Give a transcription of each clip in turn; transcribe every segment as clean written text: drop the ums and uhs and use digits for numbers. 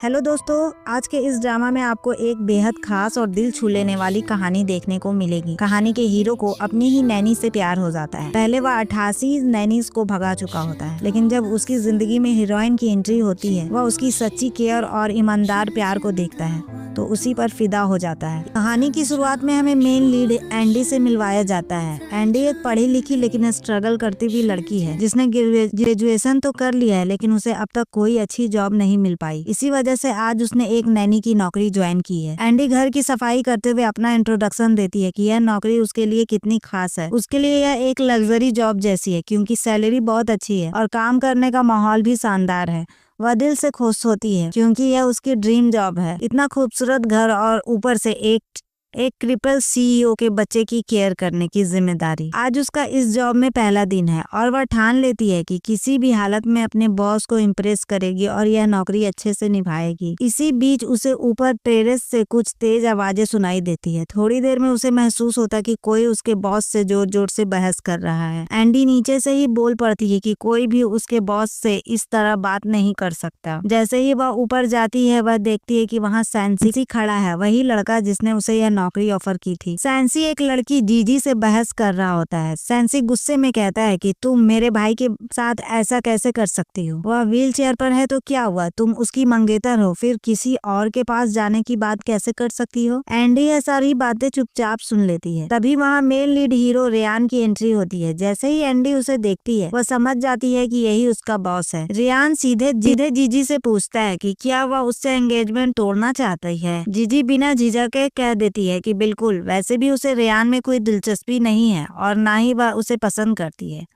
Hello दोस्तों, आज के इस ड्रामा में आपको एक बेहद खास और दिल छू लेने वाली कहानी देखने को मिलेगी। कहानी के हीरो को अपनी ही नैनी से प्यार हो जाता है। पहले वह 88 नैनीज को भगा चुका होता है, लेकिन जब उसकी जिंदगी में हीरोइन की एंट्री होती है, वह उसकी सच्ची केयर और ईमानदार प्यार को देखता है तो उसी पर फिदा हो जाता है। कहानी की शुरुआत में हमें मेन लीड एंडी से मिलवाया जाता है। एंडी एक पढ़ी लिखी लेकिन स्ट्रगल करती हुई लड़की है, जिसने ग्रेजुएशन तो कर लिया है, लेकिन उसे अब तक कोई अच्छी जॉब नहीं मिल पाई। इसी वजह से आज उसने एक नैनी की नौकरी ज्वाइन की है। एंडी घर की सफाई करते हुए अपना इंट्रोडक्शन देती है कि यह नौकरी उसके लिए कितनी खास है। उसके लिए यह एक लग्जरी जॉब जैसी है, क्योंकि सैलरी बहुत अच्छी है और काम करने का माहौल भी शानदार है। वह दिल से खुश होती है क्योंकि यह उसकी ड्रीम जॉब है। इतना खूबसूरत घर और ऊपर से एक ट्रिपल सीईओ के बच्चे की केयर करने की जिम्मेदारी। आज उसका इस जॉब में पहला दिन है और वह ठान लेती है कि किसी भी हालत में अपने बॉस को इम्प्रेस करेगी और यह नौकरी अच्छे से निभाएगी। इसी बीच उसे ऊपर टेरेस से कुछ तेज आवाजें सुनाई देती है। थोड़ी देर में उसे महसूस होता कि कोई उसके बॉस से जोर जोर से बहस कर रहा है। एंडी नीचे से ही बोल पड़ती है कि कोई भी उसके बॉस से इस तरह बात नहीं कर सकता। जैसे ही वह ऊपर जाती है, वह देखती है कि वहाँ सैंसी खड़ा है, वही लड़का जिसने उसे यह नौकरी ऑफर की थी। सैंसी एक लड़की जीजी से बहस कर रहा होता है। सैंसी गुस्से में कहता है कि तुम मेरे भाई के साथ ऐसा कैसे कर सकती हो? वह व्हील चेयर पर है तो क्या हुआ? तुम उसकी मंगेतर हो, फिर किसी और के पास जाने की बात कैसे कर सकती हो? एंडी यह सारी बातें चुपचाप सुन लेती है। तभी वहाँ मेन लीड हीरो रेयान की एंट्री होती है। जैसे ही एंडी उसे देखती है, वह समझ जाती है कि यही उसका बॉस है। रेयान सीधे जीजी से पूछता है कि क्या वह उससे एंगेजमेंट तोड़ना चाहती है। जीजी बिना झिझक के कह देती है कि बिल्कुल, वैसे भी उसे रेयान में कोई दिलचस्पी नहीं है और ना ही वह उसे पसंद करती है।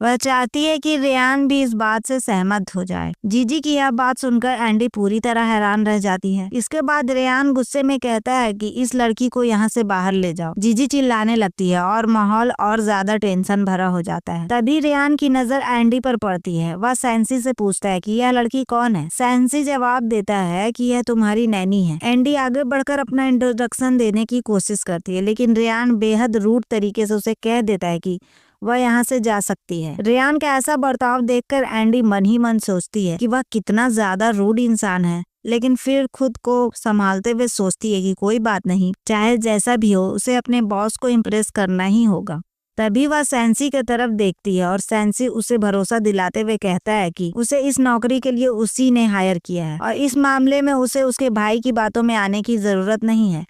वह चाहती है कि रेयान भी इस बात से सहमत हो जाए। जीजी की यह बात सुनकर एंडी पूरी तरह हैरान रह जाती है। इसके बाद रेयान गुस्से में कहता है कि इस लड़की को यहाँ से बाहर ले जाओ। जीजी चिल्लाने लगती है और माहौल और ज्यादा टेंशन भरा हो जाता है। तभी रेयान की नजर एंडी पर पड़ती है। वह सैंसी से पूछता है कि यह लड़की कौन है। सैंसी जवाब देता है कि यह तुम्हारी नैनी है। एंडी आगे बढ़कर अपना इंट्रोडक्शन देने की कोशिश करती है, लेकिन रेयान बेहद रूड तरीके से उसे कह देता है कि वह यहाँ से जा सकती है। रेयान का ऐसा बर्ताव देखकर एंडी मन ही मन सोचती है कि वह कितना ज्यादा रूड इंसान है, लेकिन फिर खुद को संभालते हुए सोचती है कि कोई बात नहीं, चाहे जैसा भी हो, उसे अपने बॉस को इम्प्रेस करना ही होगा। तभी वह सैंसी की तरफ देखती है और सैंसी उसे भरोसा दिलाते हुए कहता है कि उसे इस नौकरी के लिए उसी ने हायर किया है और इस मामले में उसे उसके भाई की बातों में आने की जरूरत नहीं है।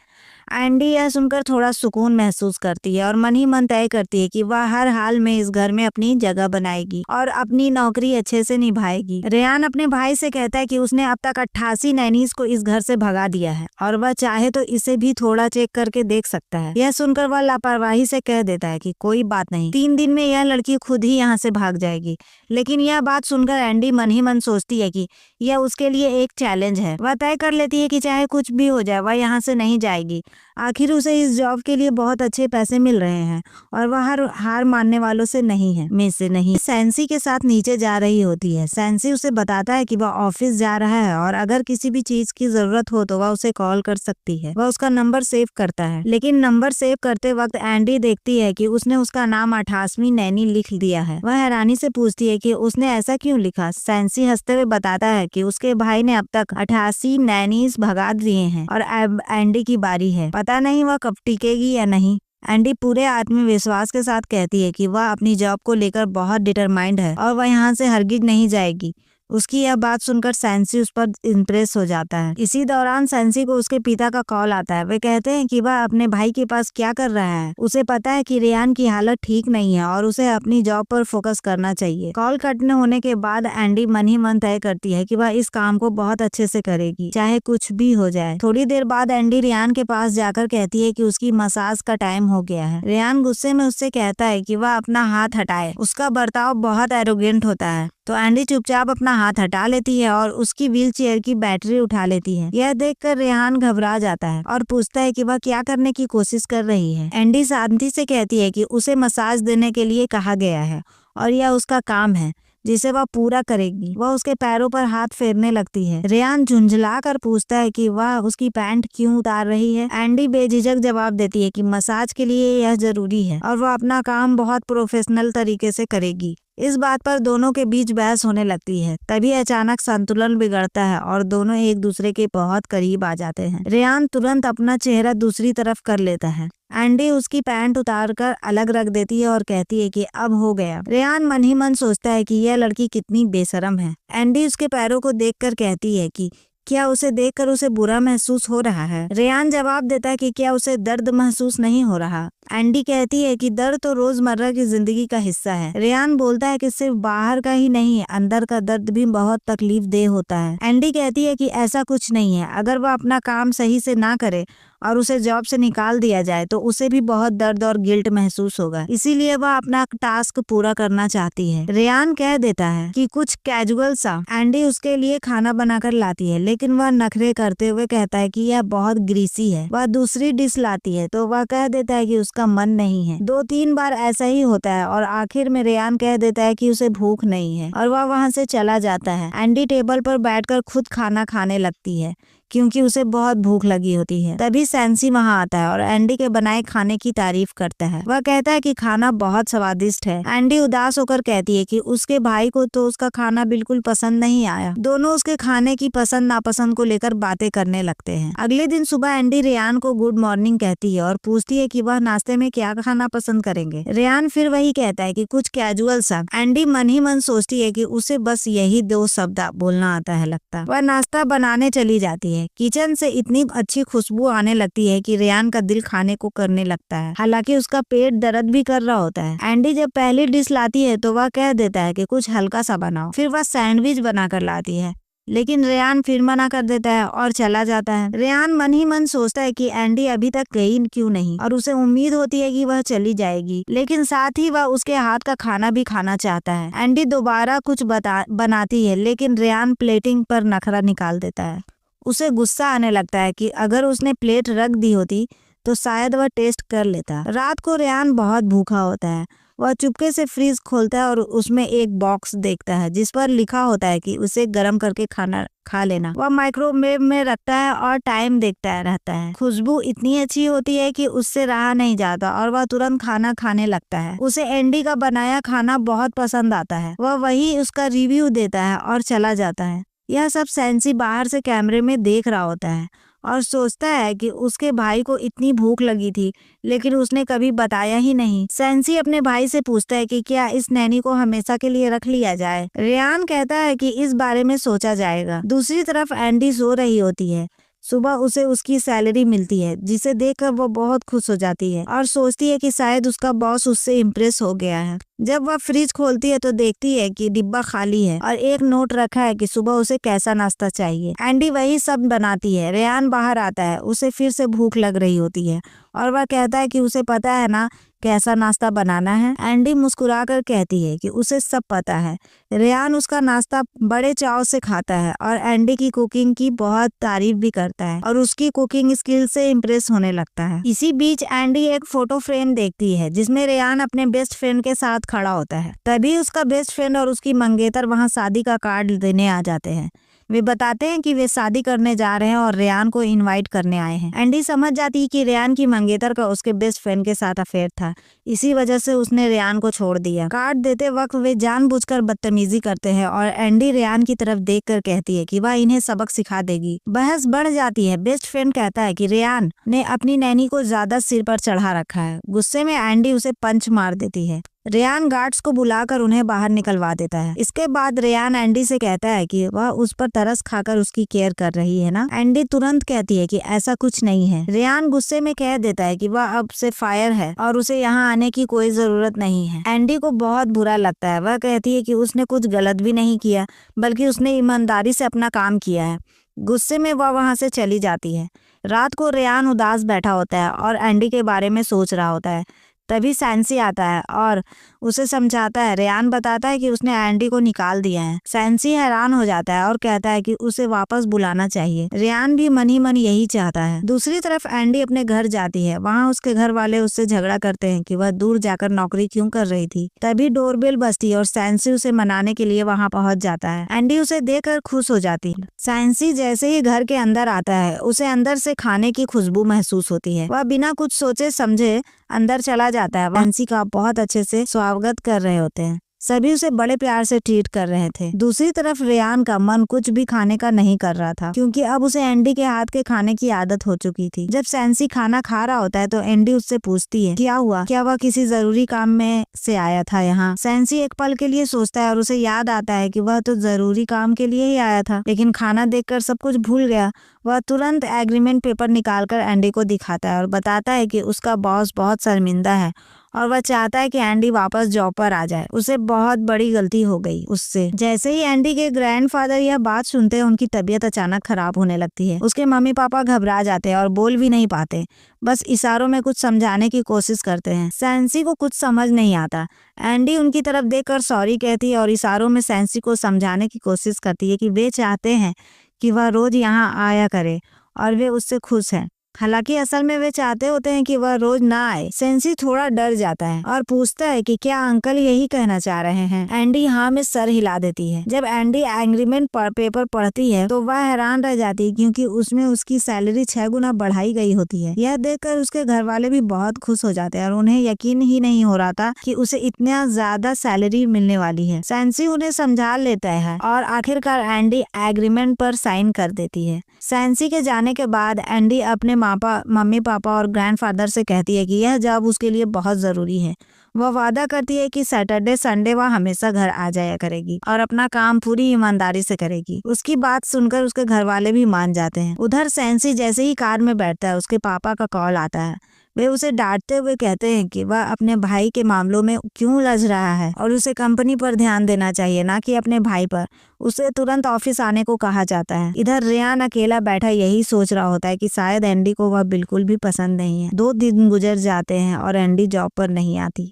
एंडी यह सुनकर थोड़ा सुकून महसूस करती है और मन ही मन तय करती है कि वह हर हाल में इस घर में अपनी जगह बनाएगी और अपनी नौकरी अच्छे से निभाएगी। रेयान अपने भाई से कहता है कि उसने अब तक 88 नैनीज को इस घर से भगा दिया है और वह चाहे तो इसे भी थोड़ा चेक करके देख सकता है। यह सुनकर वह लापरवाही से कह देता है कि कोई बात नहीं, 3 दिन में यह लड़की खुद ही यहाँ से भाग जाएगी। लेकिन यह बात सुनकर एंडी मन ही मन सोचती है कि यह उसके लिए एक चैलेंज है। वह तय कर लेती है कि चाहे कुछ भी हो जाए, वह यहाँ से नहीं जाएगी। आखिर उसे इस जॉब के लिए बहुत अच्छे पैसे मिल रहे हैं और वह हार मानने वालों से नहीं है में से नहीं। सैंसी के साथ नीचे जा रही होती है। सैंसी उसे बताता है कि वह ऑफिस जा रहा है और अगर किसी भी चीज की जरूरत हो तो वह उसे कॉल कर सकती है। वह उसका नंबर सेव करता है, लेकिन नंबर सेव करते वक्त एंडी देखती है कि उसने उसका नाम 88वीं नैनी लिख दिया है। वह हैरानी से पूछती है कि उसने ऐसा क्यों लिखा। सैंसी हंसते हुए बताता है कि उसके भाई ने अब तक 88 नैनीज भगा दिए हैं और अब एंडी की बारी है। पता नहीं वह कब टिकेगी या नहीं। एंडी पूरे आत्मविश्वास के साथ कहती है कि वह अपनी जॉब को लेकर बहुत डिटरमाइंड है और वह यहाँ से हरगिज नहीं जाएगी। उसकी यह बात सुनकर सैंसी उस पर इम्प्रेस हो जाता है। इसी दौरान सैंसी को उसके पिता का कॉल आता है। वे कहते हैं कि वह अपने भाई के पास क्या कर रहा है। उसे पता है कि रेयान की हालत ठीक नहीं है और उसे अपनी जॉब पर फोकस करना चाहिए। कॉल कटने होने के बाद एंडी मन ही मन तय करती है कि वह इस काम को बहुत अच्छे से करेगी, चाहे कुछ भी हो जाए। थोड़ी देर बाद एंडी रेयान के पास जाकर कहती है कि उसकी मसाज का टाइम हो गया है। रेयान गुस्से में उससे कहता है कि वह अपना हाथ हटाए। उसका बर्ताव बहुत एरोगेंट होता है, तो एंडी चुपचाप अपना हाथ हटा लेती है और उसकी व्हील चेयर की बैटरी उठा लेती है। यह देखकर रेहान घबरा जाता है और पूछता है कि वह क्या करने की कोशिश कर रही है। एंडी शांति से कहती है कि उसे मसाज देने के लिए कहा गया है और यह उसका काम है जिसे वह पूरा करेगी। वह उसके पैरों पर हाथ फेरने लगती है। रेयान झुंझला कर पूछता है कि वह उसकी पैंट क्यों उतार रही है। एंडी बेझिझक जवाब देती है कि मसाज के लिए यह जरूरी है और वह अपना काम बहुत प्रोफेशनल तरीके से करेगी। इस बात पर दोनों के बीच बहस होने लगती है। तभी अचानक संतुलन बिगड़ता है और दोनों एक दूसरे के बहुत करीब आ जाते हैं। रेयान तुरंत अपना चेहरा दूसरी तरफ कर लेता है। एंडी उसकी पैंट उतारकर अलग रख देती है और कहती है कि अब हो गया। रेयान मन ही मन सोचता है कि यह लड़की कितनी बेशरम है। एंडी उसके पैरों को देखकर कहती है कि क्या उसे देखकर उसे बुरा महसूस हो रहा है। रेयान जवाब देता है कि क्या उसे दर्द महसूस नहीं हो रहा। एंडी कहती है कि दर्द तो रोजमर्रा की जिंदगी का हिस्सा है। रेयान बोलता है कि सिर्फ बाहर का ही नहीं, अंदर का दर्द भी बहुत तकलीफ देह होता है। एंडी कहती है कि ऐसा कुछ नहीं है। अगर वह अपना काम सही से ना करे और उसे जॉब से निकाल दिया जाए तो उसे भी बहुत दर्द और गिल्ट महसूस होगा, इसीलिए वह अपना टास्क पूरा करना चाहती है। रेयान कह देता है कि कुछ कैजुअल सा। एंडी उसके लिए खाना बनाकर लाती है, लेकिन वह नखरे करते हुए कहता है कि यह बहुत ग्रीसी है। वह दूसरी डिश लाती है तो वह कह देता है कि उसका मन नहीं है। 2-3 बार ऐसा ही होता है और आखिर में रेयान कह देता है कि उसे भूख नहीं है और वह वहाँ से चला जाता है। एंडी टेबल पर बैठकर खुद खाना खाने लगती है क्योंकि उसे बहुत भूख लगी होती है। तभी सैंसी वहाँ आता है और एंडी के बनाए खाने की तारीफ करता है। वह कहता है कि खाना बहुत स्वादिष्ट है। एंडी उदास होकर कहती है कि उसके भाई को तो उसका खाना बिल्कुल पसंद नहीं आया। दोनों उसके खाने की पसंद नापसंद को लेकर बातें करने लगते हैं। अगले दिन सुबह एंडी रेयान को गुड मॉर्निंग कहती है और पूछती है कि वह नाश्ते में क्या खाना पसंद करेंगे। रेयान फिर वही कहता है कि कुछ कैजुअल सा। एंडी मन ही मन सोचती है कि उसे बस यही 2 शब्द बोलना आता है लगता। वह नाश्ता बनाने चली जाती है। किचन से इतनी अच्छी खुशबू आने लगती है कि रेयान का दिल खाने को करने लगता है, हालांकि उसका पेट दर्द भी कर रहा होता है। एंडी जब पहली डिश लाती है तो वह कह देता है कि कुछ हल्का सा बनाओ। फिर वह सैंडविच बनाकर लाती है, लेकिन रेयान फिर मना कर देता है और चला जाता है। रेयान मन ही मन सोचता है कि एंडी अभी तक गई क्यों नहीं और उसे उम्मीद होती है कि वह चली जाएगी, लेकिन साथ ही वह उसके हाथ का खाना भी खाना चाहता है। एंडी दोबारा कुछ बनाती है, लेकिन रेयान प्लेटिंग पर नखरा निकाल देता है। उसे गुस्सा आने लगता है कि अगर उसने प्लेट रख दी होती तो शायद वह टेस्ट कर लेता। रात को रेयान बहुत भूखा होता है। वह चुपके से फ्रीज खोलता है और उसमें एक बॉक्स देखता है जिस पर लिखा होता है कि उसे गर्म करके खाना खा लेना। वह माइक्रोवेव में रखता है और टाइम देखता रहता है। खुशबू इतनी अच्छी होती है कि उससे रहा नहीं जाता और वह तुरंत खाना खाने लगता है। उसे एंडी का बनाया खाना बहुत पसंद आता है। वह वही उसका रिव्यू देता है और चला जाता है। यह सब सैंसी बाहर से कैमरे में देख रहा होता है और सोचता है कि उसके भाई को इतनी भूख लगी थी, लेकिन उसने कभी बताया ही नहीं। सैंसी अपने भाई से पूछता है कि क्या इस नैनी को हमेशा के लिए रख लिया जाए। रेयान कहता है कि इस बारे में सोचा जाएगा। दूसरी तरफ एंडी सो रही होती है। सुबह उसे उसकी सैलरी मिलती है, जिसे देखकर वो बहुत खुश हो जाती है और सोचती है कि शायद उसका बॉस उससे इम्प्रेस हो गया है। जब वह फ्रिज खोलती है तो देखती है कि डिब्बा खाली है और एक नोट रखा है कि सुबह उसे कैसा नाश्ता चाहिए। एंडी वही सब बनाती है। रेयान बाहर आता है। उसे फिर से भूख लग रही होती है और वह कहता है कि उसे पता है ना कैसा नाश्ता बनाना है। एंडी मुस्कुराकर कहती है कि उसे सब पता है। रेयान उसका नाश्ता बड़े चाव से खाता है और एंडी की कुकिंग की बहुत तारीफ भी करता है और उसकी कुकिंग स्किल से इम्प्रेस होने लगता है। इसी बीच एंडी एक फोटो फ्रेम देखती है जिसमें रेयान अपने बेस्ट फ्रेंड के साथ खड़ा होता है। तभी उसका बेस्ट फ्रेंड और उसकी मंगेतर वहाँ शादी का कार्ड देने आ जाते हैं। वे बताते हैं कि वे शादी करने जा रहे हैं और रेयान को इनवाइट करने आए हैं। एंडी समझ जाती है कि रेयान की मंगेतर का उसके बेस्ट फ्रेंड के साथ अफेयर था, इसी वजह से उसने रेयान को छोड़ दिया। कार्ड देते वक्त वे जानबूझकर बदतमीजी करते हैं और एंडी रेयान की तरफ देखकर कहती है कि वह इन्हें सबक सिखा देगी। बहस बढ़ जाती है। बेस्ट फ्रेंड कहता है कि रेयान ने अपनी नैनी को ज्यादा सिर पर चढ़ा रखा है। गुस्से में एंडी उसे पंच मार देती है। रेयान गार्ड्स को बुलाकर उन्हें बाहर निकलवा देता है। इसके बाद रेयान एंडी से कहता है कि वह उस पर तरस खाकर उसकी केयर कर रही है ना। एंडी तुरंत कहती है कि ऐसा कुछ नहीं है। रेयान गुस्से में कह देता है कि वह अब से फायर है और उसे यहाँ आने की कोई जरूरत नहीं है। एंडी को बहुत बुरा लगता है। वह कहती है कि उसने कुछ गलत भी नहीं किया, बल्कि उसने ईमानदारी से अपना काम किया है। गुस्से में वह वहाँ से चली जाती है। रात को रेयान उदास बैठा होता है और एंडी के बारे में सोच रहा होता है। तभी सैंसी आता है और उसे समझाता है। रेयान बताता है कि उसने एंडी को निकाल दिया है। सैंसी हैरान हो जाता है और कहता है कि उसे वापस बुलाना चाहिए। रेयान भी मन ही मन यही चाहता है। दूसरी तरफ एंडी अपने घर जाती है। वहाँ उसके घर वाले उससे झगड़ा करते हैं कि वह दूर जाकर नौकरी क्यों कर रही थी। तभी डोरबेल बजती है और सैंसी उसे मनाने के लिए वहाँ पहुँच जाता है। एंडी उसे देखकर खुश हो जाती है। सैंसी जैसे ही घर के अंदर आता है, उसे अंदर से खाने की खुशबू महसूस होती है। वह बिना कुछ सोचे समझे अंदर चला जाता है। सैंसी का बहुत अच्छे से स्वागत कर रहे होते हैं। सभी उसे बड़े प्यार से ट्रीट कर रहे थे। दूसरी तरफ रेयान का मन कुछ भी खाने का नहीं कर रहा था, क्योंकि अब उसे एंडी के हाथ के खाने की आदत हो चुकी थी। जब सैंसी खाना खा रहा होता है तो एंडी उससे पूछती है, क्या हुआ, क्या वह किसी जरूरी काम में से आया था यहाँ? सैंसी एक पल के लिए सोचता है और उसे याद आता है कि वह तो जरूरी काम के लिए ही आया था, लेकिन खाना देखकर सब कुछ भूल गया। वह तुरंत एग्रीमेंट पेपर निकालकर एंडी को दिखाता है और बताता है कि उसका बॉस बहुत शर्मिंदा है और वह चाहता है कि एंडी वापस जॉब पर आ जाए। उसे बहुत बड़ी गलती हो गई उससे। जैसे ही एंडी के ग्रैंडफादर यह बात सुनते हैं, उनकी तबीयत अचानक खराब होने लगती है। उसके मम्मी पापा घबरा जाते हैं और बोल भी नहीं पाते, बस इशारों में कुछ समझाने की कोशिश करते हैं। सैंसी को कुछ समझ नहीं आता। एंडी उनकी तरफ देखकर सॉरी कहती है और इशारों में सैंसी को समझाने की कोशिश करती है कि वे चाहते हैं कि वह रोज यहाँ आया करे और वे उससे खुश हैं। हालांकि असल में वे चाहते होते हैं कि वह रोज ना आए। सेंसी थोड़ा डर जाता है और पूछता है कि क्या अंकल यही कहना चाह रहे हैं? एंडी हाँ में सर हिला देती है। जब एंडी एग्रीमेंट पेपर पढ़ती है तो वह हैरान रह जाती है, क्योंकि उसमें उसकी सैलरी 6 गुना बढ़ाई गई होती है। यह देखकर उसके घर वाले भी बहुत खुश हो जाते हैं और उन्हें यकीन ही नहीं हो रहा था कि उसे इतना ज्यादा सैलरी मिलने वाली है। सेंसी उन्हें समझा लेता है और आखिरकार एंडी एग्रीमेंट पर साइन कर देती है। सेंसी के जाने के बाद एंडी अपने मम्मी पापा और ग्रैंडफादर से कहती है कि यह जॉब उसके लिए बहुत जरूरी है। वह वादा करती है कि सैटरडे संडे वह हमेशा घर आ जाया करेगी और अपना काम पूरी ईमानदारी से करेगी। उसकी बात सुनकर उसके घर वाले भी मान जाते हैं। उधर सेंसी जैसे ही कार में बैठता है, उसके पापा का कॉल आता है। वे उसे डांटते हुए कहते हैं कि वह अपने भाई के मामलों में क्यों उलझ रहा है और उसे कंपनी पर ध्यान देना चाहिए, ना कि अपने भाई पर। उसे तुरंत ऑफिस आने को कहा जाता है। इधर रेयान अकेला बैठा यही सोच रहा होता है कि शायद एंडी को वह बिल्कुल भी पसंद नहीं है। 2 दिन गुजर जाते हैं और एंडी जॉब पर नहीं आती।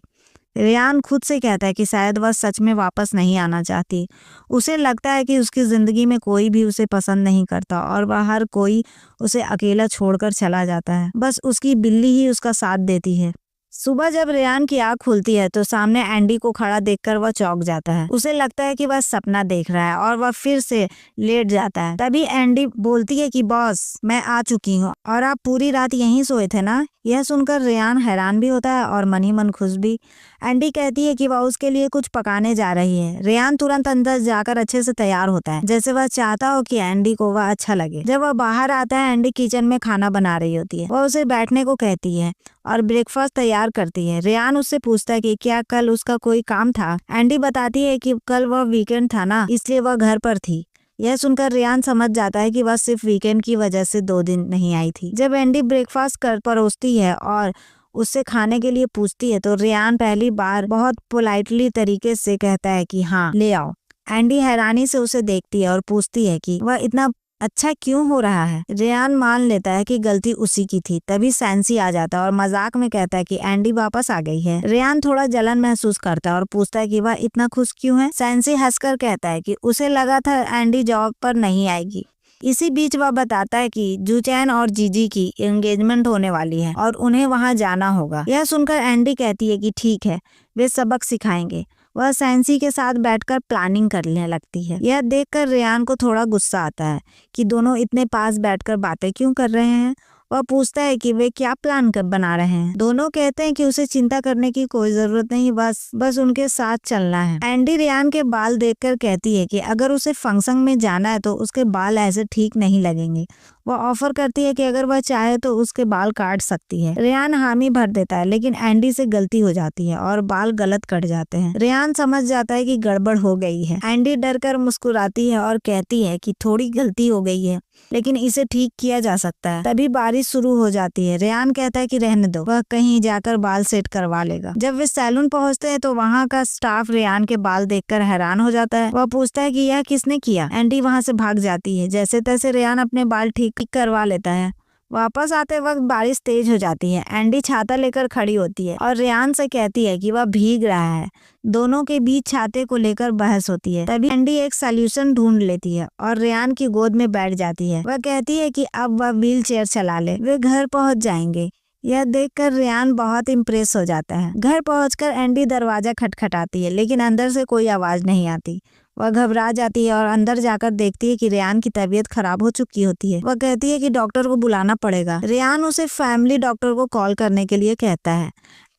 रेयान खुद से कहता है कि शायद वह सच में वापस नहीं आना चाहती। उसे लगता है कि उसकी जिंदगी में कोई भी उसे पसंद नहीं करता और वह हर कोई उसे अकेला छोड़कर चला जाता है। बस उसकी बिल्ली ही उसका साथ देती है। सुबह जब रेयान की आँख खुलती है तो सामने एंडी को खड़ा देखकर वह चौंक जाता है। उसे लगता है कि वह सपना देख रहा है और वह फिर से लेट जाता है। तभी एंडी बोलती है कि बॉस, मैं आ चुकी हूँ और आप पूरी रात यहीं सोए थे ना? यह सुनकर रेयान हैरान भी होता है और मन ही मन खुश भी। एंडी कहती है कि वह उसके लिए कुछ पकाने जा रही है। रेयान तुरंत अंदर जाकर अच्छे से तैयार होता है, जैसे वह चाहता हो कि एंडी को वह अच्छा लगे। जब वह बाहर आता है, एंडी किचन में खाना बना रही होती है। वह उसे बैठने को कहती है और ब्रेकफास्ट तैयार करती है। रेयान उससे पूछता है कि क्या कल उसका कोई काम था। एंडी बताती है कि कल वह वीकेंड था ना, इसलिए वह घर पर थी। यह सुनकर रेयान समझ जाता है कि वह सिर्फ वीकेंड की वजह से 2 दिन नहीं आई थी। जब एंडी ब्रेकफास्ट कर परोसती है और उससे खाने के लिए पूछती है तो रेयान पहली बार बहुत पोलाइटली तरीके से कहता है कि हाँ ले आओ। एंडी हैरानी से उसे देखती है और पूछती है कि वह इतना अच्छा क्यों हो रहा है। रेयान मान लेता है कि गलती उसी की थी। तभी सैंसी आ जाता है और मजाक में कहता है कि एंडी वापस आ गई है। रेयान थोड़ा जलन महसूस करता है और पूछता है कि वह इतना खुश क्यों है। सैंसी हंसकर कहता है कि उसे लगा था एंडी जॉब पर नहीं आएगी। इसी बीच वह बताता है कि जूचैन और जीजी की एंगेजमेंट होने वाली है और उन्हें वहां जाना होगा। यह सुनकर एंडी कहती है कि ठीक है, वे सबक सिखाएंगे। वह सैंसी के साथ बैठकर प्लानिंग करने लगती है। यह देखकर रेयान को थोड़ा गुस्सा आता है कि दोनों इतने पास बैठकर बातें क्यों कर रहे हैं। वह पूछता है कि वे क्या प्लान कर बना रहे हैं। दोनों कहते हैं कि उसे चिंता करने की कोई जरूरत नहीं, बस उनके साथ चलना है। एंडी रेयान के बाल देखकर कहती है कि अगर उसे फंक्शन में जाना है तो उसके बाल ऐसे ठीक नहीं लगेंगे। वह ऑफर करती है कि अगर वह चाहे तो उसके बाल काट सकती है। रेयान हामी भर देता है, लेकिन एंडी से गलती हो जाती है और बाल गलत कट जाते हैं। रेयान समझ जाता है कि गड़बड़ हो गई है। एंडी डरकर मुस्कुराती है और कहती है कि थोड़ी गलती हो गई है, लेकिन इसे ठीक किया जा सकता है। तभी बारिश शुरू हो जाती है। रेयान कहता है कि रहने दो, वह कहीं जाकर बाल सेट करवा लेगा। जब वे सैलून पहुंचते हैं तो वहां का स्टाफ रेयान के बाल देखकर हैरान हो जाता है। वह पूछता है कि यह किसने किया। एंडी वहां से भाग जाती है। जैसे तैसे रेयान अपने बाल ठीक करवा लेता है। वापस आते वक्त बारिश तेज हो जाती है। एंडी छाता लेकर खड़ी होती है और रेयान से कहती है कि वह भीग रहा है। दोनों के बीच छाते को लेकर बहस होती है। तभी एंडी एक सॉल्यूशन ढूंढ लेती है और रेयान की गोद में बैठ जाती है। वह कहती है कि अब वह व्हील चेयर चला ले, वे घर पहुंच जाएंगे। यह देखकर रेयान बहुत इम्प्रेस हो जाता है। घर पहुंचकर एंडी दरवाजा खटखटाती है, लेकिन अंदर से कोई आवाज नहीं आती। वह घबरा जाती है और अंदर जाकर देखती है कि रेयान की तबीयत खराब हो चुकी होती है। वह कहती है कि डॉक्टर को बुलाना पड़ेगा। रेयान उसे फैमिली डॉक्टर को कॉल करने के लिए कहता है।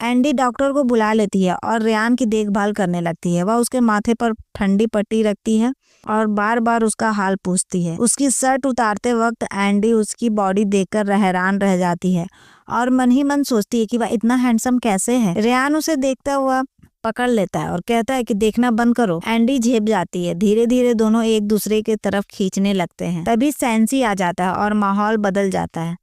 एंडी डॉक्टर को बुला लेती है और रेयान की देखभाल करने लगती है। वह उसके माथे पर ठंडी पट्टी रखती है और बार बार उसका हाल पूछती है। उसकी शर्ट उतारते वक्त एंडी उसकी बॉडी देखकर हैरान रह जाती है और मन ही मन सोचती है कि वह इतना हैंडसम कैसे है। रेयान उसे देखता हुआ पकड़ लेता है और कहता है कि देखना बंद करो। एंडी झेप जाती है। धीरे धीरे दोनों एक दूसरे की तरफ खींचने लगते हैं। तभी सैंसी आ जाता है और माहौल बदल जाता है।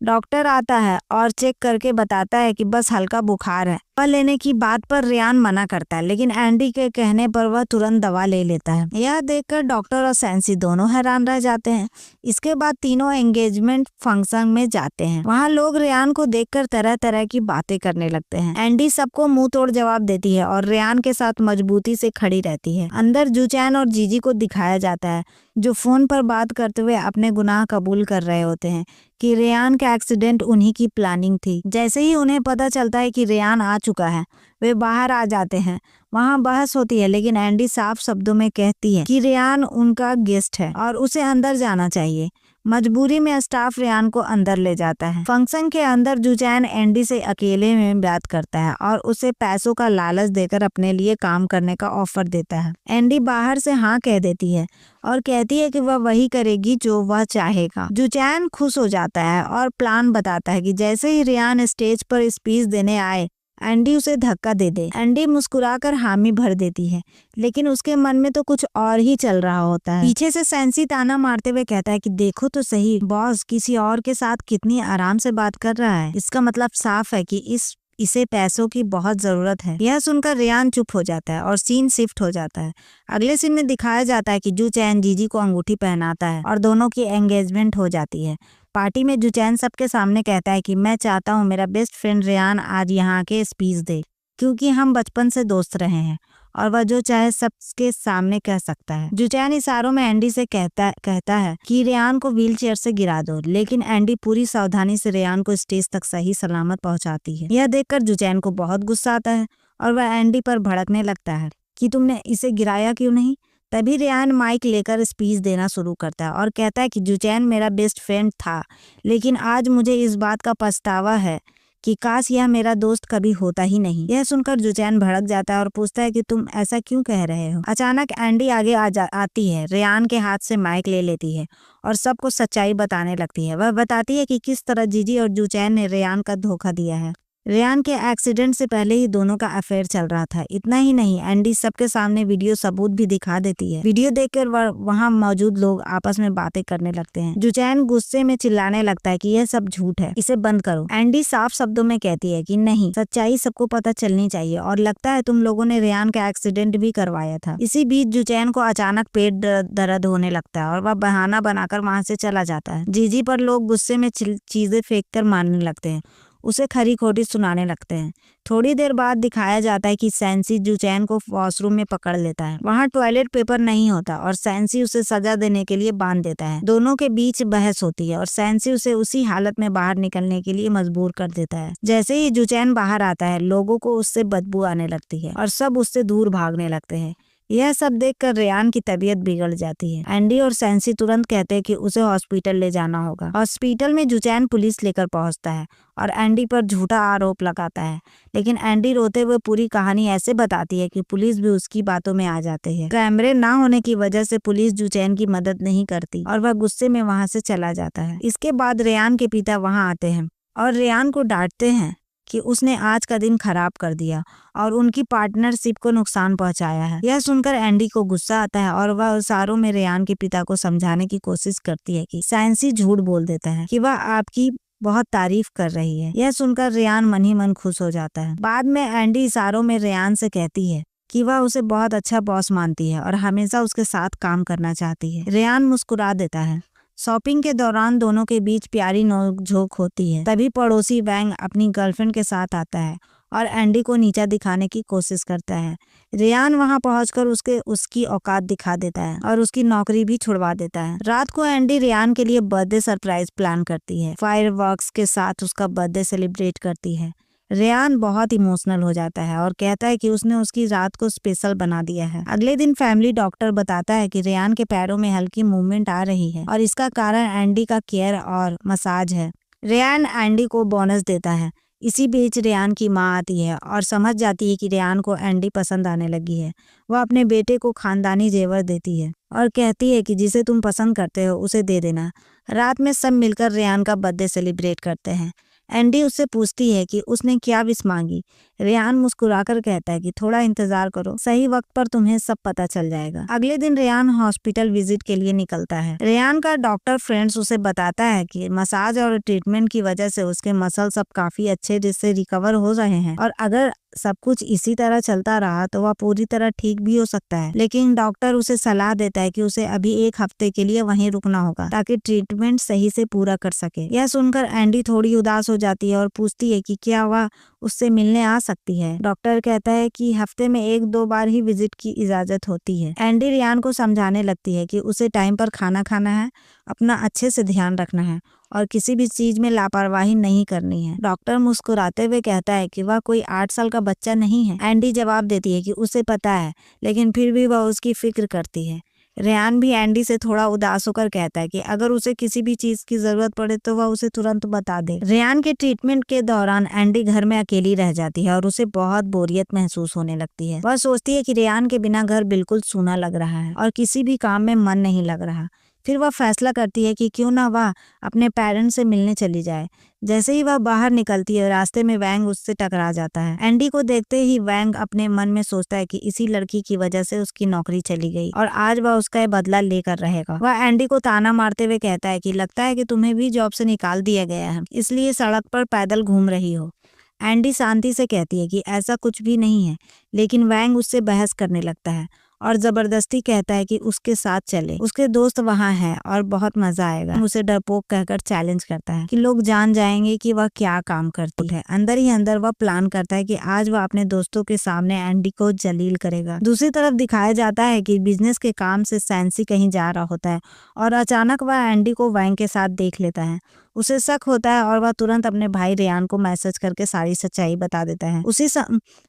डॉक्टर आता है और चेक करके बताता है कि बस हल्का बुखार है। दवा लेने की बात पर रेयान मना करता है, लेकिन एंडी के कहने पर वह तुरंत दवा ले लेता है। यह देखकर डॉक्टर और सैंसी दोनों हैरान रह जाते हैं। इसके बाद तीनों एंगेजमेंट फंक्शन में जाते हैं। वहाँ लोग रेयान को देखकर तरह तरह की बातें करने लगते हैं। एंडी सबको मुंह तोड़ जवाब देती है और रेयान के साथ मजबूती से खड़ी रहती है। अंदर जुचैन और जीजी को दिखाया जाता है, जो फोन पर बात करते हुए अपने गुनाह कबूल कर रहे होते हैं कि रेयान का एक्सीडेंट उन्हीं की प्लानिंग थी। जैसे ही उन्हें पता चलता है कि रेयान आ चुका है, वे बाहर आ जाते हैं। वहाँ बहस होती है, लेकिन एंडी साफ शब्दों में कहती है कि रेयान उनका गेस्ट है और उसे अंदर जाना चाहिए। मजबूरी में स्टाफ रेयान को अंदर ले जाता है। फंक्शन के अंदर जुचैन एंडी से अकेले में बात करता है और उसे पैसों का लालच देकर अपने लिए काम करने का ऑफर देता है। एंडी बाहर से हाँ कह देती है और कहती है कि वह वही करेगी जो वह चाहेगा। जुचैन खुश हो जाता है और प्लान बताता है कि जैसे ही रेयान स्टेज पर स्पीच देने आए, एंडी उसे धक्का दे दे। एंडी मुस्कुराकर हामी भर देती है, लेकिन उसके मन में तो कुछ और ही चल रहा होता है। पीछे से सैंसी ताना मारते हुए कहता है कि देखो तो सही, बॉस किसी और के साथ कितनी आराम से बात कर रहा है। इसका मतलब साफ है कि इसे पैसों की बहुत जरूरत है। यह सुनकर रेयान चुप हो जाता है और सीन शिफ्ट हो जाता है। अगले सीन में दिखाया जाता है कि जुचैन जीजी को अंगूठी पहनाता है और दोनों की एंगेजमेंट हो जाती है। पार्टी में जुचैन सबके सामने कहता है कि मैं चाहता हूँ मेरा बेस्ट फ्रेंड रेयान आज यहाँ के स्पीच दे, क्योंकि हम बचपन से दोस्त रहे हैं और वह जो चाहे सबके सामने कह सकता है। जुचैन इशारों में एंडी से कहता है कि रेयान को व्हीलचेयर से गिरा दो, लेकिन एंडी पूरी सावधानी से रेयान को स्टेज तक सही सलामत पहुंचाती है। यह देखकर जुचैन को बहुत गुस्सा आता है और वह एंडी पर भड़कने लगता है कि तुमने इसे गिराया क्यों नहीं। तभी रेयान माइक लेकर स्पीच देना शुरू करता है और कहता है कि जुचैन मेरा बेस्ट फ्रेंड था, लेकिन आज मुझे इस बात का पछतावा है कि काश यह मेरा दोस्त कभी होता ही नहीं। यह सुनकर जुचैन भड़क जाता है और पूछता है कि तुम ऐसा क्यों कह रहे हो। अचानक एंडी आगे आती है, रेयान के हाथ से माइक ले लेती है और सबको सच्चाई बताने लगती है। वह बताती है कि किस तरह जीजी और जुचैन ने रेयान का धोखा दिया है। रेयान के एक्सीडेंट से पहले ही दोनों का अफेयर चल रहा था। इतना ही नहीं, एंडी सबके सामने वीडियो सबूत भी दिखा देती है। वीडियो देखकर वहाँ मौजूद लोग आपस में बातें करने लगते हैं। जुचैन गुस्से में चिल्लाने लगता है कि यह सब झूठ है, इसे बंद करो। एंडी साफ शब्दों में कहती है कि नहीं, सच्चाई सबको पता चलनी चाहिए और लगता है तुम लोगों ने रेयान का एक्सीडेंट भी करवाया था। इसी बीच जुचैन को अचानक पेट दर्द होने लगता है और वह बहाना बनाकर वहाँ से चला जाता है। जीजी पर लोग गुस्से में चीजें फेंक कर मारने लगते हैं, उसे खरी खोटी सुनाने लगते हैं। थोड़ी देर बाद दिखाया जाता है कि सैंसी जुचैन को वॉशरूम में पकड़ लेता है। वहाँ टॉयलेट पेपर नहीं होता और सैंसी उसे सजा देने के लिए बांध देता है। दोनों के बीच बहस होती है और सैंसी उसे उसी हालत में बाहर निकलने के लिए मजबूर कर देता है। जैसे ही जुचैन बाहर आता है, लोगों को उससे बदबू आने लगती है और सब उससे दूर भागने लगते हैं। यह सब देखकर रेयान की तबीयत बिगड़ जाती है। एंडी और सैंसी तुरंत कहते हैं कि उसे हॉस्पिटल ले जाना होगा। हॉस्पिटल में जुचैन पुलिस लेकर पहुंचता है और एंडी पर झूठा आरोप लगाता है, लेकिन एंडी रोते हुए पूरी कहानी ऐसे बताती है कि पुलिस भी उसकी बातों में आ जाते हैं। कैमरे ना होने की वजह से पुलिस जुचैन की मदद नहीं करती और वह गुस्से में वहां से चला जाता है। इसके बाद रेयान के पिता वहां आते हैं और रेयान को डांटते हैं कि उसने आज का दिन खराब कर दिया और उनकी पार्टनरशिप को नुकसान पहुंचाया है। यह सुनकर एंडी को गुस्सा आता है और वह इशारों में रेयान के पिता को समझाने की कोशिश करती है कि सैंसी झूठ बोल देता है कि वह आपकी बहुत तारीफ कर रही है। यह सुनकर रेयान मन ही मन खुश हो जाता है। बाद में एंडी इशारों में रेयान से कहती है कि वह उसे बहुत अच्छा बॉस मानती है और हमेशा उसके साथ काम करना चाहती है। रेयान मुस्कुरा देता है। शॉपिंग के दौरान दोनों के बीच प्यारी नोकझोंक होती है। तभी पड़ोसी वैंग अपनी गर्लफ्रेंड के साथ आता है और एंडी को नीचा दिखाने की कोशिश करता है। रेयान वहां पहुंचकर उसकी औकात दिखा देता है और उसकी नौकरी भी छुड़वा देता है। रात को एंडी रेयान के लिए बर्थडे सरप्राइज प्लान करती है। फायरवर्क्स के साथ उसका बर्थडे सेलिब्रेट करती है। रेयान बहुत इमोशनल हो जाता है और कहता है कि उसने उसकी रात को स्पेशल बना दिया है। अगले दिन फैमिली डॉक्टर बताता है कि रेयान के पैरों में हल्की मूवमेंट आ रही है और इसका कारण एंडी का केयर और मसाज है। रेयान एंडी को बोनस देता है, इसी बीच रेयान की माँ आती है और समझ जाती है कि रेयान को एंडी पसंद आने लगी है। वह अपने बेटे को खानदानी जेवर देती है और कहती है कि जिसे तुम पसंद करते हो उसे दे देना। रात में सब मिलकर रेयान का बर्थडे सेलिब्रेट करते हैं। एंडी उससे पूछती है कि उसने क्या विश मांगी। रेयान मुस्कुराकर कहता है कि थोड़ा इंतजार करो, सही वक्त पर तुम्हें सब पता चल जाएगा। अगले दिन रेयान हॉस्पिटल विजिट के लिए निकलता है। रेयान का डॉक्टर फ्रेंड्स उसे बताता है कि मसाज और ट्रीटमेंट की वजह से उसके मसल सब काफी अच्छे से रिकवर हो रहे हैं और अगर सब कुछ इसी तरह चलता रहा तो वह पूरी तरह ठीक भी हो सकता है। लेकिन डॉक्टर उसे सलाह देता है कि उसे अभी 1 हफ्ते के लिए वहीं रुकना होगा ताकि ट्रीटमेंट सही से पूरा कर सके। यह सुनकर एंडी थोड़ी उदास हो जाती है और पूछती है कि क्या वह उससे मिलने आ सकती है। डॉक्टर कहता है कि हफ्ते में 1-2 बार ही विजिट की इजाजत होती है। एंडी रेयान को समझाने लगती है कि उसे टाइम पर खाना खाना है, अपना अच्छे से ध्यान रखना है और किसी भी चीज में लापरवाही नहीं करनी है। डॉक्टर मुस्कुराते हुए कहता है कि वह कोई 8 साल का बच्चा नहीं है। एंडी जवाब देती है कि उसे पता है, लेकिन फिर भी वह उसकी फिक्र करती है। रेयान भी एंडी से थोड़ा उदास होकर कहता है कि अगर उसे किसी भी चीज की जरूरत पड़े तो वह उसे तुरंत बता दे। रेयान के ट्रीटमेंट के दौरान एंडी घर में अकेली रह जाती है और उसे बहुत बोरियत महसूस होने लगती है। वह सोचती है कि रेयान के बिना घर बिल्कुल सूना लग रहा है और किसी भी काम में मन नहीं लग रहा। फिर वह फैसला करती है कि क्यों ना वह अपने पेरेंट्स से मिलने चली जाए। जैसे ही वह बाहर निकलती है, रास्ते में वैंग उससे टकरा जाता है। एंडी को देखते ही वैंग अपने मन में सोचता है कि इसी लड़की की वजह से उसकी नौकरी चली गई और आज वह उसका बदला लेकर रहेगा। वह एंडी को ताना मारते हुए कहता है कि लगता है कि तुम्हें भी जॉब से निकाल दिया गया है, इसलिए सड़क पर पैदल घूम रही हो। एंडी शांति से कहती है कि ऐसा कुछ भी नहीं है, लेकिन वैंग उससे बहस करने लगता है और जबरदस्ती कहता है कि उसके साथ चले। उसके दोस्त वहाँ हैं और बहुत मजा आएगा। उसे डरपोक कहकर चैलेंज करता है कि लोग जान जाएंगे कि वह क्या काम करती है। अंदर ही अंदर वह प्लान करता है कि आज वह अपने दोस्तों के सामने एंडी को जलील करेगा। दूसरी तरफ दिखाया जाता है कि बिजनेस के काम से सैंसी कहीं जा रहा होता है और अचानक वह एंडी को वैंग के साथ देख लेता है। उसे शक होता है और वह तुरंत अपने भाई रेयान को मैसेज करके सारी सच्चाई बता देता है।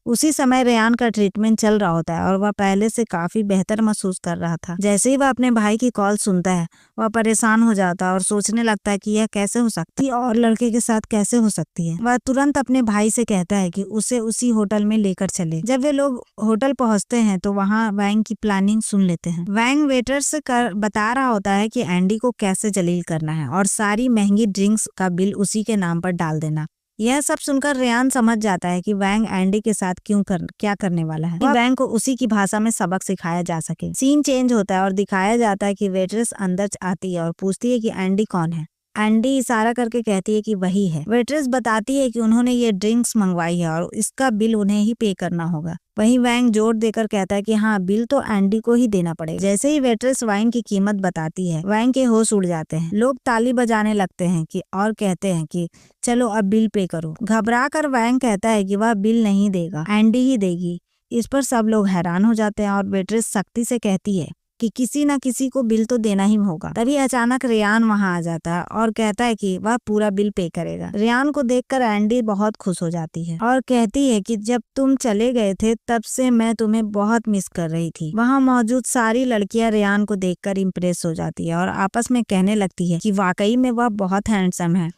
उसी समय रेयान का ट्रीटमेंट चल रहा होता है और वह पहले से काफी बेहतर महसूस कर रहा था। जैसे ही वह अपने भाई की कॉल सुनता है, वह परेशान हो जाता है और सोचने लगता है कि यह कैसे हो सकती है और लड़के के साथ कैसे हो सकती है। वह तुरंत अपने भाई से कहता है कि उसे उसी होटल में लेकर चले। जब वे लोग होटल पहुंचते हैं तो वहाँ वैंग की प्लानिंग सुन लेते हैं। वैंग वेटर से बता रहा होता है कि एंडी को कैसे जलील करना है और सारी महंगी ड्रिंक्स का बिल उसी के नाम पर डाल देना। यह सब सुनकर रेयान समझ जाता है कि वैंग एंडी के साथ क्या करने वाला है। वैंग को उसी की भाषा में सबक सिखाया जा सके। सीन चेंज होता है और दिखाया जाता है कि वेट्रेस अंदर आती है और पूछती है कि एंडी कौन है। एंडी इशारा करके कहती है कि वही है। वेट्रेस बताती है कि उन्होंने ये ड्रिंक्स मंगवाई है और इसका बिल उन्हें ही पे करना होगा। वहीं वैंग जोर देकर कहता है कि हाँ, बिल तो एंडी को ही देना पड़ेगा। जैसे ही वेट्रेस वाइन की कीमत बताती है, वैंग के होश उड़ जाते हैं। लोग ताली बजाने लगते हैं कि और कहते हैं कि चलो अब बिल पे करो। घबरा कर वैंग कहता है कि वह बिल नहीं देगा, एंडी ही देगी। इस पर सब लोग हैरान हो जाते हैं और वेट्रेस सख्ती से कहती है कि किसी न किसी को बिल तो देना ही होगा। तभी अचानक रेयान वहां आ जाता है और कहता है कि वह पूरा बिल पे करेगा। रेयान को देखकर एंडी बहुत खुश हो जाती है और कहती है कि जब तुम चले गए थे तब से मैं तुम्हें बहुत मिस कर रही थी। वहां मौजूद सारी लड़कियां रेयान को देखकर इम्प्रेस हो जाती है और आपस में कहने लगती है कि वाकई में वह बहुत हैंडसम है।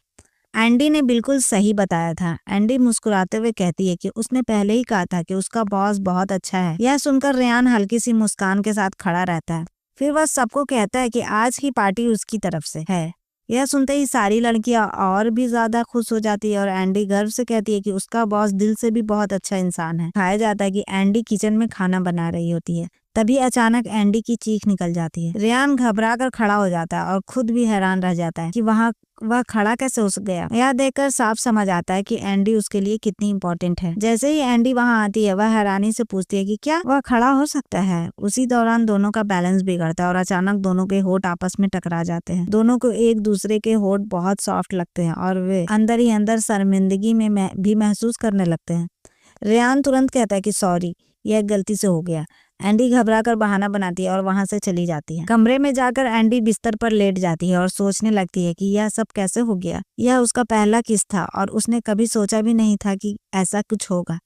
एंडी ने बिल्कुल सही बताया था। एंडी मुस्कुराते हुए कहती है कि उसने पहले ही कहा था कि उसका बॉस बहुत अच्छा है। यह सुनकर रेयान हल्की सी मुस्कान के साथ खड़ा रहता है। फिर वह सबको कहता है कि आज की पार्टी उसकी तरफ से है। यह सुनते ही सारी लड़कियां और भी ज्यादा खुश हो जाती है और एंडी गर्व से कहती है कि उसका बॉस दिल से भी बहुत अच्छा इंसान है। कहा जाता है कि एंडी किचन में खाना बना रही होती है। तभी अचानक एंडी की चीख निकल जाती है। रेयान घबरा कर खड़ा हो जाता है और खुद भी हैरान रह जाता है कि वह खड़ा कैसे हो गया। यह देखकर साफ समझ आता है कि एंडी उसके लिए कितनी इम्पोर्टेंट है। जैसे ही एंडी वहां आती है, वह हैरानी से पूछती है कि क्या वह खड़ा हो सकता है। उसी दौरान दोनों का बैलेंस बिगड़ता है और अचानक दोनों के होठ आपस में टकरा जाते हैं। दोनों को एक दूसरे के होठ बहुत सॉफ्ट लगते हैं और वे अंदर ही अंदर शर्मिंदगी में भी महसूस करने लगते हैं। रेयान तुरंत कहता है कि सॉरी, यह गलती से हो गया। एंडी घबराकर बहाना बनाती है और वहां से चली जाती है। कमरे में जाकर एंडी बिस्तर पर लेट जाती है और सोचने लगती है कि यह सब कैसे हो गया। यह उसका पहला किस था और उसने कभी सोचा भी नहीं था कि ऐसा कुछ होगा।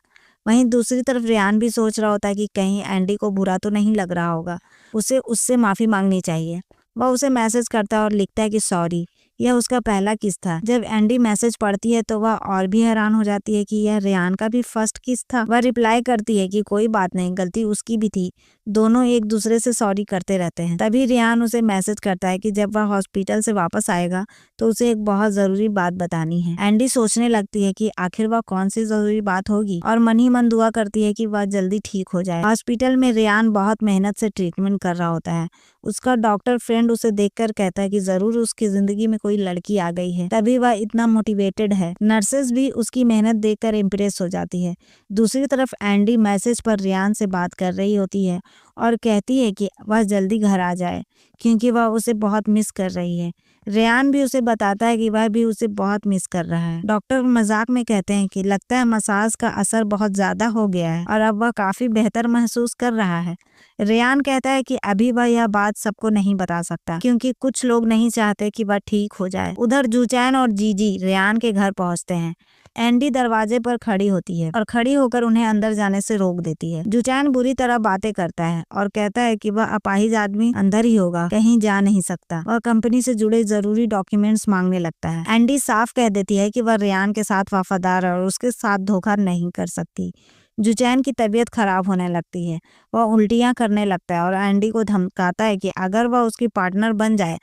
वहीं दूसरी तरफ रेयान भी सोच रहा होता है कि कहीं एंडी को बुरा तो नहीं लग रहा होगा, उसे उससे माफी मांगनी चाहिए। वह उसे मैसेज करता है और लिखता है कि सॉरी, यह उसका पहला किस था। जब एंडी मैसेज पढ़ती है तो वह और भी हैरान हो जाती है कि यह रेयान का भी फर्स्ट किस था। वह रिप्लाई करती है कि कोई बात नहीं, गलती उसकी भी थी, दोनों एक दूसरे से सॉरी करते रहते हैं। तभी रेयान उसे मैसेज करता है कि जब वह हॉस्पिटल से वापस आएगा तो उसे एक बहुत जरूरी बात बतानी है। एंडी सोचने लगती है कि आखिर वह कौन सी जरूरी बात होगी और मन ही मन दुआ करती है कि वह जल्दी ठीक हो जाए। हॉस्पिटल में रेयान बहुत मेहनत से ट्रीटमेंट कर रहा होता है। उसका डॉक्टर फ्रेंड उसे देखकर कहता है कि जरूर उसकी जिंदगी में कोई लड़की आ गई है, तभी वह इतना मोटिवेटेड है। नर्सेस भी उसकी मेहनत देखकर इम्प्रेस हो जाती है। दूसरी तरफ एंडी मैसेज पर रेयान से बात कर रही होती है और कहती है कि वह जल्दी घर आ जाए क्योंकि वह उसे बहुत मिस कर रही है। रेयान भी उसे बताता है कि वह भी उसे बहुत मिस कर रहा है। डॉक्टर मजाक में कहते हैं कि लगता है मसाज का असर बहुत ज्यादा हो गया है और अब वह काफी बेहतर महसूस कर रहा है। रेयान कहता है कि अभी वह यह बात सबको नहीं बता सकता क्योंकि कुछ लोग नहीं चाहते कि वह ठीक हो जाए। उधर जुचैन और जीजी रेयान के घर पहुंचते हैं। एंडी दरवाजे पर खड़ी होती है और खड़ी होकर उन्हें अंदर जाने से रोक देती है। जुचैन बुरी तरह बातें करता है और कहता है कि वह अपाहिज आदमी अंदर ही होगा, कहीं जा नहीं सकता। वह कंपनी से जुड़े जरूरी डॉक्यूमेंट्स मांगने लगता है। एंडी साफ कह देती है कि वह रेयान के साथ वफादार है और उसके साथ धोखा नहीं कर सकती। जुचैन की तबीयत खराब होने लगती है, वह उल्टियां करने लगता है और एंडी को धमकाता है कि अगर वह उसकी पार्टनर बन जाए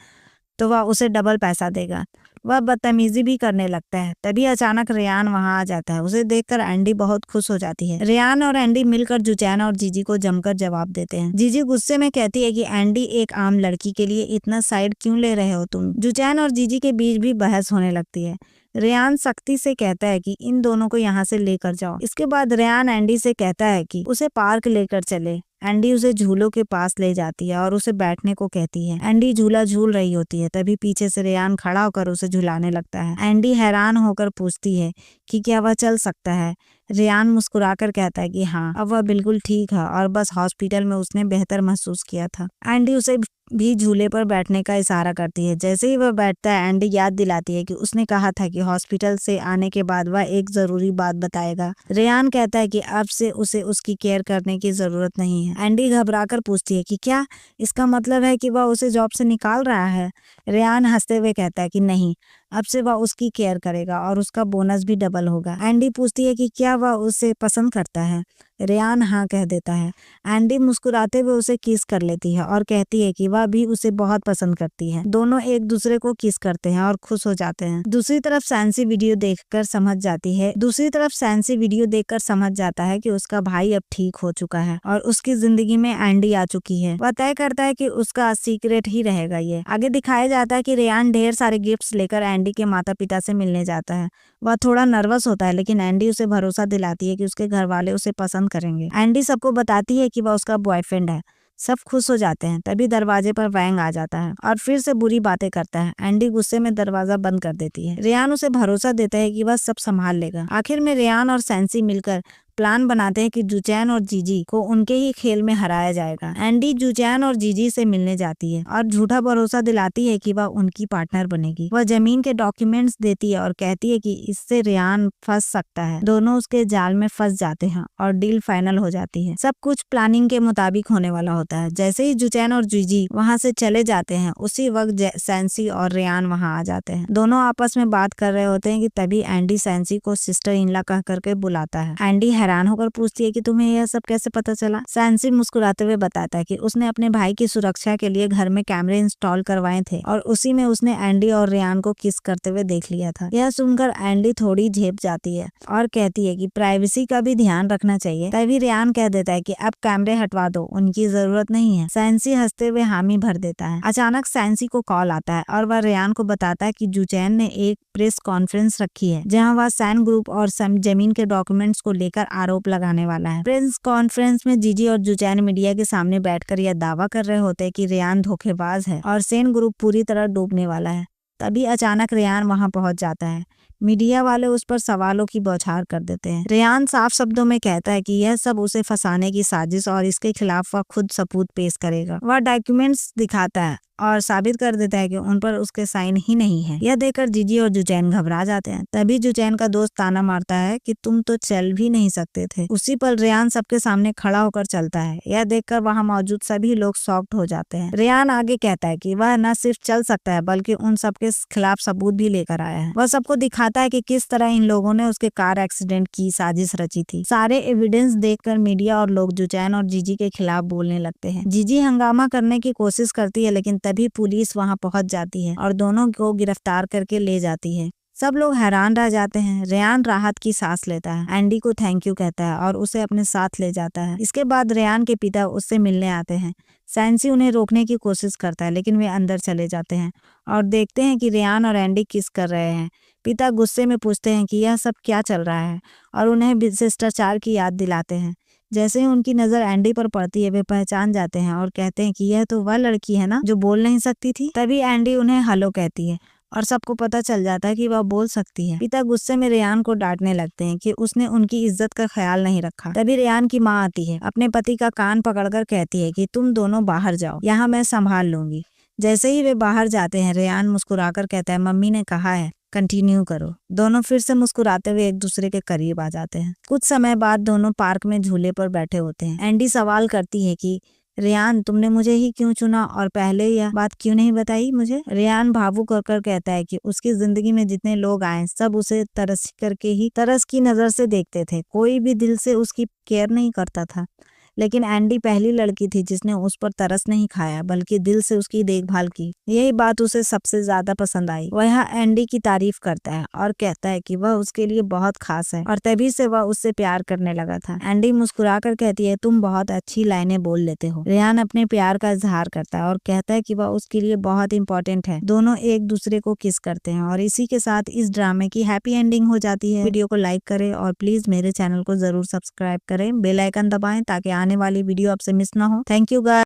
तो वह उसे डबल पैसा देगा। वह बदतमीजी भी करने लगता है। तभी अचानक रेयान वहां आ जाता है। उसे देखकर एंडी बहुत खुश हो जाती है। रेयान और एंडी मिलकर जुचैन और जीजी को जमकर जवाब देते हैं। जीजी गुस्से में कहती है कि एंडी, एक आम लड़की के लिए इतना साइड क्यों ले रहे हो तुम। जुचैन और जीजी के बीच भी बहस होने लगती है। रेयान सख्ती से कहता है कि इन दोनों को यहाँ से लेकर जाओ। इसके बाद रेयान एंडी से कहता है कि उसे पार्क लेकर चले। एंडी उसे झूलों के पास ले जाती है और उसे बैठने को कहती है। एंडी झूला झूल रही होती है, तभी पीछे से रेयान खड़ा होकर उसे झुलाने लगता है। एंडी हैरान होकर पूछती है कि क्या वह चल सकता है। रेयान मुस्कुराकर कहता है कि हाँ, अब वह बिल्कुल ठीक है और बस हॉस्पिटल में उसने बेहतर महसूस किया था। एंडी उसे भी झूले पर बैठने का इशारा करती है। जैसे ही वह बैठता है, एंडी याद दिलाती है कि उसने कहा था कि हॉस्पिटल से आने के बाद वह एक जरूरी बात बताएगा। रेयान कहता है कि अब से उसे उसकी केयर करने की जरूरत नहीं है। एंडी घबराकर पूछती है कि क्या इसका मतलब है कि वह उसे जॉब से निकाल रहा है। रेयान हंसते हुए कहता है कि नहीं, अब से वह उसकी केयर करेगा और उसका बोनस भी डबल होगा। एंडी पूछती है कि क्या वह उसे पसंद करता है। रेयान हाँ कह देता है। एंडी मुस्कुराते हुए उसे किस कर लेती है और कहती है कि वह भी उसे बहुत पसंद करती है। दोनों एक दूसरे को किस करते हैं और खुश हो जाते हैं। दूसरी तरफ सैंसी वीडियो देखकर समझ जाता है कि उसका भाई अब ठीक हो चुका है और उसकी जिंदगी में एंडी आ चुकी है। वह तय करता है कि उसका सीक्रेट ही रहेगा ये। आगे दिखाया जाता है कि रेयान ढेर सारे गिफ्ट्स लेकर एंडी के माता पिता से मिलने जाता है। वह थोड़ा नर्वस होता है लेकिन एंडी उसे भरोसा दिलाती है कि उसके घर वाले उसे पसंद करेंगे। एंडी सबको बताती है कि वह उसका बॉयफ्रेंड है। सब खुश हो जाते हैं। तभी दरवाजे पर वैंग आ जाता है और फिर से बुरी बातें करता है। एंडी गुस्से में दरवाजा बंद कर देती है। रेयान उसे भरोसा देता है कि वह सब संभाल लेगा। आखिर में रेयान और सैंसी मिलकर प्लान बनाते हैं कि जुचैन और जीजी को उनके ही खेल में हराया जाएगा। एंडी जुचैन और जीजी से मिलने जाती है और झूठा भरोसा दिलाती है कि वह उनकी पार्टनर बनेगी। वह जमीन के डॉक्यूमेंट्स देती है और कहती है कि इससे रेयान फंस सकता है। दोनों उसके जाल में फंस जाते हैं और डील फाइनल हो जाती है। सब कुछ प्लानिंग के मुताबिक होने वाला होता है। जैसे ही जुचैन और जीजी वहाँ से चले जाते हैं, उसी वक्त सैंसी और रेयान वहाँ आ जाते हैं। दोनों आपस में बात कर रहे होते हैं कि तभी एंडी सैंसी को सिस्टर इनला कह करके बुलाता है। एंडी हैरान होकर पूछती है कि तुम्हें यह सब कैसे पता चला। सैंसी मुस्कुराते हुए बताता है कि उसने अपने भाई की सुरक्षा के लिए घर में कैमरे इंस्टॉल करवाए थे और उसी में उसने एंडी और रेयान को किस करते हुए देख लिया था। यह सुनकर एंडी थोड़ी झेप जाती है और कहती है कि प्राइवेसी का भी ध्यान रखना चाहिए। तभी रेयान कह देता है कि अब कैमरे हटवा दो, उनकी जरूरत नहीं है। सैंसी हंसते हुए हामी भर देता है। अचानक सैंसी को कॉल आता है और वह रेयान को बताता है कि जुचैन ने एक प्रेस कॉन्फ्रेंस रखी है जहाँ वह सैन ग्रुप और जमीन के डॉक्यूमेंट्स को लेकर आरोप लगाने वाला है। प्रेस कॉन्फ्रेंस में जीजी और जुचैन मीडिया के सामने बैठकर यह दावा कर रहे होते हैं कि रेयान धोखेबाज है और सेन ग्रुप पूरी तरह डूबने वाला है। तभी अचानक रेयान वहां पहुंच जाता है। मीडिया वाले उस पर सवालों की बौछार कर देते हैं। रेयान साफ शब्दों में कहता है कि यह सब उसे फंसाने की साजिश और इसके खिलाफ वह खुद सबूत पेश करेगा। वह डॉक्यूमेंट्स दिखाता है और साबित कर देता है कि उन पर उसके साइन ही नहीं है। यह देखकर जीजी और जुचैन घबरा जाते हैं। तभी जुचैन का दोस्त ताना मारता है कि तुम तो चल भी नहीं सकते थे। उसी पल रेयान सबके सामने खड़ा होकर चलता है। यह देखकर वहां मौजूद सभी लोग शॉक्ड हो जाते हैं। रेयान आगे कहता है कि वह न सिर्फ चल सकता है बल्कि उन सबके खिलाफ सबूत भी लेकर आया है। वह सबको दिखाता है कि किस तरह इन लोगों ने उसके कार एक्सीडेंट की साजिश रची थी। सारे एविडेंस देखकर मीडिया और लोग जुचैन और जीजी के खिलाफ बोलने लगते हैं। जीजी हंगामा करने की कोशिश करती है लेकिन तभी पुलिस वहां पहुंच जाती है और दोनों को गिरफ्तार करके ले जाती है। सब लोग हैरान रह जाते हैं। रेयान राहत की सांस लेता है, एंडी को थैंक यू कहता है और उसे अपने साथ ले जाता है। इसके बाद रेयान के पिता उससे मिलने आते हैं। सैंसी उन्हें रोकने की कोशिश करता है लेकिन वे अंदर चले जाते हैं और देखते हैं कि रेयान और एंडी किस कर रहे हैं। पिता गुस्से में पूछते हैं कि यह सब क्या चल रहा है और उन्हें शिष्टाचार की याद दिलाते हैं। जैसे ही उनकी नजर एंडी पर पड़ती है वे पहचान जाते हैं और कहते हैं कि यह तो वह लड़की है ना जो बोल नहीं सकती थी। तभी एंडी उन्हें हेलो कहती है और सबको पता चल जाता है कि वह बोल सकती है। पिता गुस्से में रेयान को डांटने लगते हैं कि उसने उनकी इज्जत का ख्याल नहीं रखा। तभी रेयान की माँ आती है, अपने पति का कान पकड़कर कहती है कि तुम दोनों बाहर जाओ, यहाँ मैं संभाल लूंगी। जैसे ही वे बाहर जाते हैं रेयान मुस्कुराकर कहता है मम्मी ने कहा है कंटिन्यू करो। दोनों फिर से मुस्कुराते हुए एक दूसरे के करीब आ जाते हैं। कुछ समय बाद दोनों पार्क में झूले पर बैठे होते हैं। एंडी सवाल करती है कि रेयान तुमने मुझे ही क्यों चुना और पहले यह बात क्यों नहीं बताई मुझे। रेयान भावुक होकर कहता है कि उसकी जिंदगी में जितने लोग आए सब उसे तरस की नजर से देखते थे। कोई भी दिल से उसकी केयर नहीं करता था। लेकिन एंडी पहली लड़की थी जिसने उस पर तरस नहीं खाया बल्कि दिल से उसकी देखभाल की। यही बात उसे सबसे ज्यादा पसंद आई। वह एंडी की तारीफ करता है और कहता है कि वह उसके लिए बहुत खास है और तभी से वह उससे प्यार करने लगा था। एंडी मुस्कुराकर कहती है तुम बहुत अच्छी लाइनें बोल लेते हो। रेयान अपने प्यार का इजहार करता है और कहता है कि वह उसके लिए बहुत इंपॉर्टेंट है। दोनों एक दूसरे को किस करते हैं और इसी के साथ इस ड्रामे की हैप्पी एंडिंग हो जाती है। वीडियो को लाइक करें और प्लीज मेरे चैनल को जरूर सब्सक्राइब करें। बेल आइकन दबाएं ताकि आने वाली वीडियो आपसे मिस ना हो। Thank you guys.